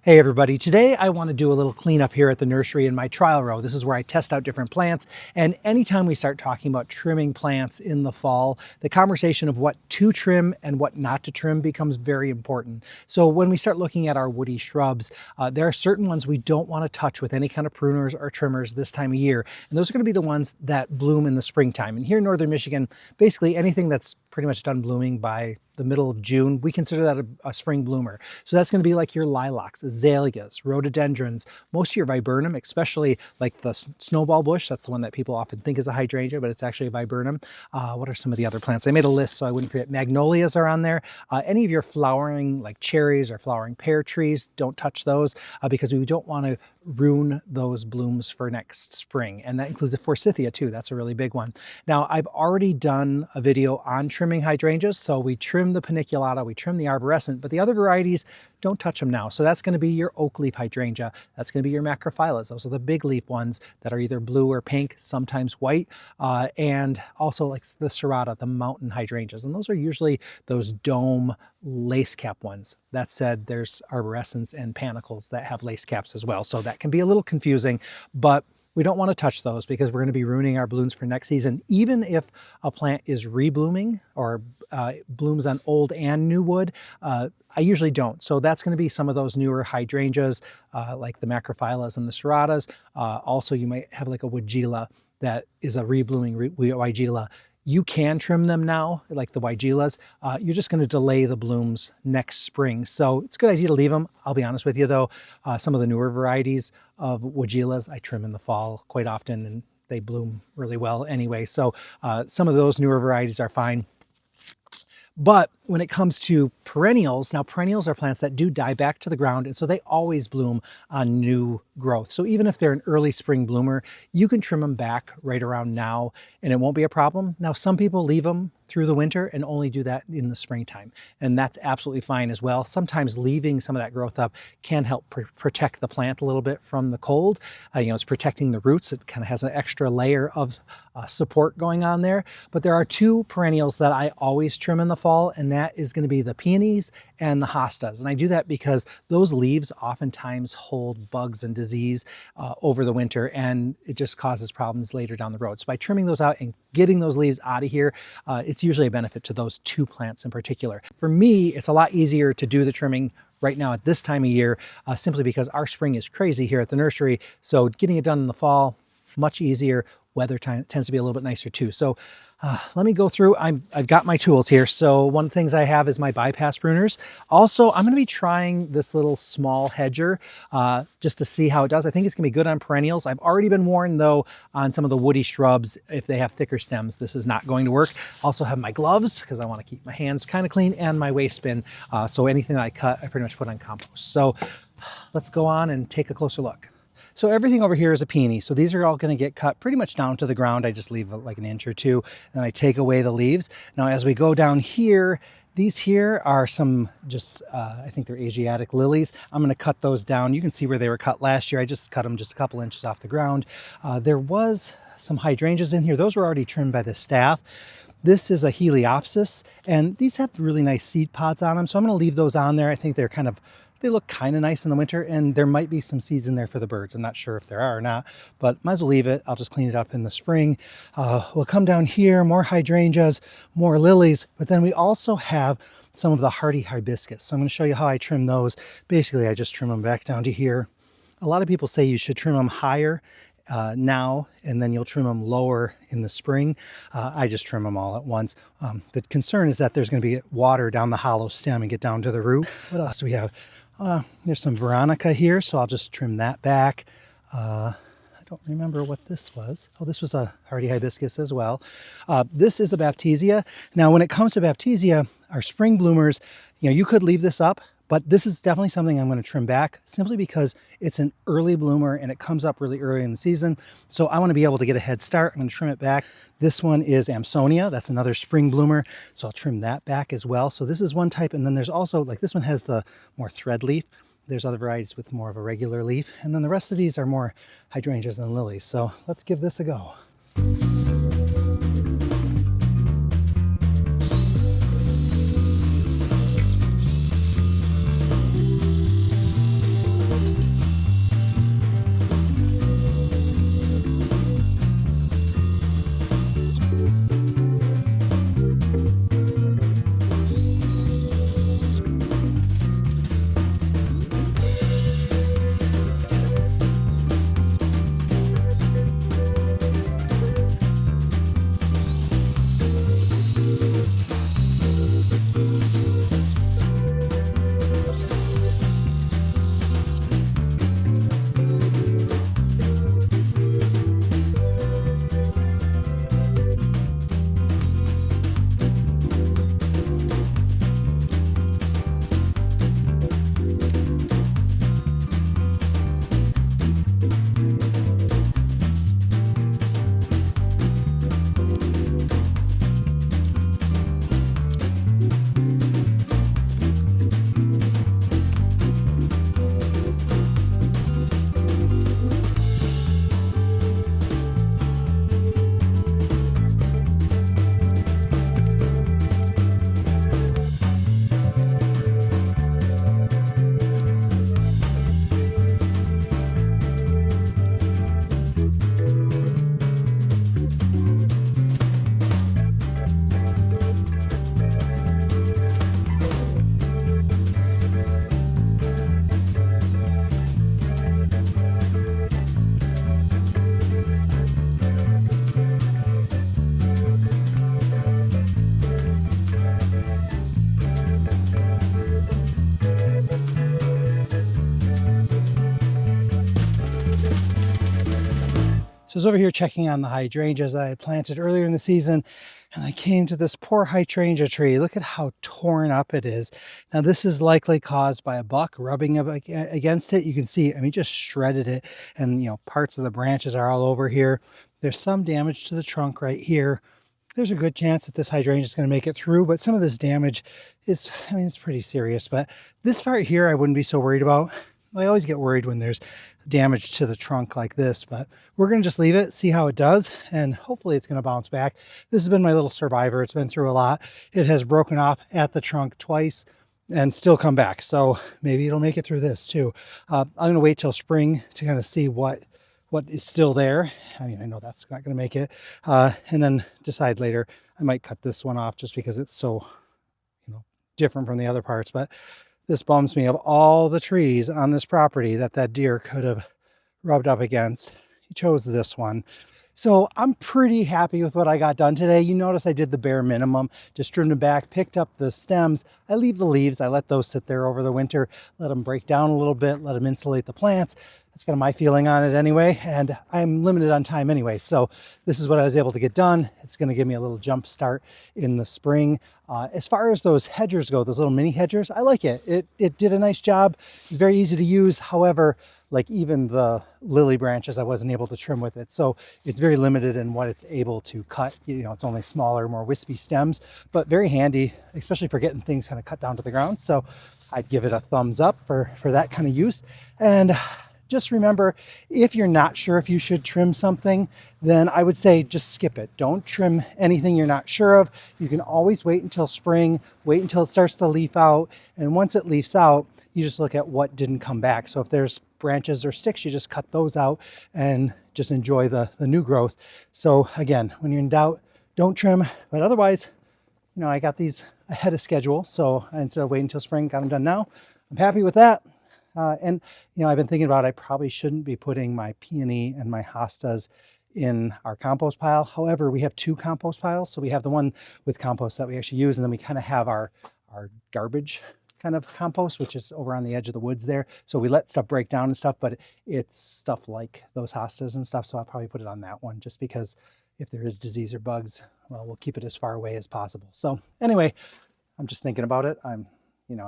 Hey everybody, today I want to do a little cleanup here at the nursery in my trial row. This is where I test out different plants, and anytime we start talking about trimming plants in the fall, the conversation of what to trim and what not to trim becomes very important. So when we start looking at our woody shrubs, there are certain ones we don't want to touch with any kind of pruners or trimmers this time of year, and those are going to be the ones that bloom in the springtime. And here in northern Michigan, basically anything that's pretty much done blooming by the middle of June, we consider that a spring bloomer. So that's going to be like your lilacs, azaleas, rhododendrons, most of your viburnum, especially like the snowball bush. That's the one that people often think is a hydrangea, but it's actually a viburnum. What are some of the other plants? I made a list so I wouldn't forget. Magnolias are on there. Any of your flowering like cherries or flowering pear trees, don't touch those because we don't want to ruin those blooms for next spring. And that includes the forsythia too. That's a really big one. Now, I've already done a video on trimming hydrangeas. So we trim the paniculata, we trim the arborescent, but the other varieties, don't touch them now. So that's going to be your oak leaf hydrangea. That's going to be your macrophyllus. Those are the big leaf ones that are either blue or pink, sometimes white, and also like the serrata, the mountain hydrangeas. And those are usually those dome lace cap ones. That said, there's arborescents and panicles that have lace caps as well. So that can be a little confusing, but we don't want to touch those because we're going to be ruining our blooms for next season. Even if a plant is reblooming or blooms on old and new wood, I usually don't. So that's going to be some of those newer hydrangeas like the macrophyllus and the serratas. Also, you might have like a weigela that is a reblooming weigela. You can trim them now, like the weigelas. You're just going to delay the blooms next spring. So it's a good idea to leave them. I'll be honest with you though, some of the newer varieties of weigelas I trim in the fall quite often, and they bloom really well anyway. So some of those newer varieties are fine. But when it comes to perennials, now perennials are plants that do die back to the ground, and so they always bloom on new growth. So even if they're an early spring bloomer, you can trim them back right around now and it won't be a problem. Now, some people leave them through the winter and only do that in the springtime, and that's absolutely fine as well. Sometimes leaving some of that growth up can help protect the plant a little bit from the cold. It's protecting the roots. It kind of has an extra layer of support going on there. But there are two perennials that I always trim in the fall, and that is going to be the peonies and the hostas. And I do that because those leaves oftentimes hold bugs and disease over the winter, and it just causes problems later down the road. So by trimming those out and getting those leaves out of here, it's usually a benefit to those two plants in particular. For me, it's a lot easier to do the trimming right now at this time of year, simply because our spring is crazy here at the nursery. So getting it done in the fall, much easier. Weather time tends to be a little bit nicer too. So let me go through. I've got my tools here. So one of the things I have is my bypass pruners. Also, I'm going to be trying this little small hedger just to see how it does. I think it's going to be good on perennials. I've already been warned though on some of the woody shrubs, if they have thicker stems, this is not going to work. Also have my gloves because I want to keep my hands kind of clean, and my waste bin. So anything that I cut, I pretty much put on compost. So let's go on and take a closer look. So everything over here is a peony. So these are all going to get cut pretty much down to the ground. I just leave like an inch or two, and I take away the leaves. Now, as we go down here, these here are some just, I think they're Asiatic lilies. I'm going to cut those down. You can see where they were cut last year. I just cut them just a couple inches off the ground. There was some hydrangeas in here. Those were already trimmed by the staff. This is a Heliopsis, and these have really nice seed pods on them. So I'm going to leave those on there. I think they look kind of nice in the winter, and there might be some seeds in there for the birds. I'm not sure if there are or not, but might as well leave it. I'll just clean it up in the spring. We'll come down here, more hydrangeas, more lilies, but then we also have some of the hardy hibiscus. So I'm going to show you how I trim those. Basically, I just trim them back down to here. A lot of people say you should trim them higher now, and then you'll trim them lower in the spring. I just trim them all at once. The concern is that there's going to be water down the hollow stem and get down to the root. What else do we have? There's some Veronica here, so I'll just trim that back. I don't remember what this was. Oh, this was a hardy hibiscus as well. This is a Baptisia. Now, when it comes to Baptisia, our spring bloomers, you could leave this up, but this is definitely something I'm going to trim back simply because it's an early bloomer and it comes up really early in the season. So I want to be able to get a head start. I'm going to trim it back. This one is Amsonia. That's another spring bloomer. So I'll trim that back as well. So this is one type. And then there's also, like this one has the more thread leaf. There's other varieties with more of a regular leaf. And then the rest of these are more hydrangeas than lilies. So let's give this a go. So I was over here checking on the hydrangeas that I had planted earlier in the season, and I came to this poor hydrangea tree. Look at how torn up it is. Now this is likely caused by a buck rubbing up against it. You can see, I mean, just shredded it, and parts of the branches are all over here. There's some damage to the trunk right here. There's a good chance that this hydrangea is going to make it through, but some of this damage is, I mean, it's pretty serious. But this part here, I wouldn't be so worried about. I always get worried when there's damage to the trunk like this, but we're going to just leave it, see how it does, and hopefully it's going to bounce back. This has been my little survivor. It's been through a lot. It has broken off at the trunk twice and still come back. So maybe it'll make it through this too. I'm going to wait till spring to kind of see what is still there. I mean, I know that's not going to make it. And then decide later. I might cut this one off just because it's so, different from the other parts. But this bums me. Of all the trees on this property that deer could have rubbed up against, he chose this one. So I'm pretty happy with what I got done today. You notice I did the bare minimum, just trimmed them back, picked up the stems. I leave the leaves. I let those sit there over the winter, let them break down a little bit, let them insulate the plants. That's kind of my feeling on it anyway. And I'm limited on time anyway. So this is what I was able to get done. It's going to give me a little jump start in the spring. As far as those hedgers go, those little mini hedgers, I like it. It did a nice job. It's very easy to use. However, like even the lily branches, I wasn't able to trim with it. So it's very limited in what it's able to cut. It's only smaller, more wispy stems, but very handy, especially for getting things kind of cut down to the ground. So I'd give it a thumbs up for that kind of use. And just remember, if you're not sure if you should trim something, then I would say just skip it. Don't trim anything you're not sure of. You can always wait until spring, wait until it starts to leaf out. And once it leaves out, you just look at what didn't come back. So if there's branches or sticks, you just cut those out and just enjoy the new growth. So again, when you're in doubt, don't trim. But otherwise, I got these ahead of schedule. So instead of waiting until spring, got them done now. I'm happy with that. And I've been thinking about, I probably shouldn't be putting my peony and my hostas in our compost pile. However, we have two compost piles. So we have the one with compost that we actually use, and then we kind of have our garbage kind of compost, which is over on the edge of the woods there. So we let stuff break down and stuff, but it's stuff like those hostas and stuff. So I'll probably put it on that one, just because if there is disease or bugs, well, we'll keep it as far away as possible. So anyway, I'm just thinking about it. I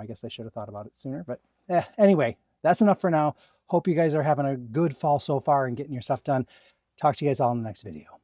guess I should have thought about it sooner, but anyway, that's enough for now. Hope you guys are having a good fall so far and getting your stuff done. Talk to you guys all in the next video.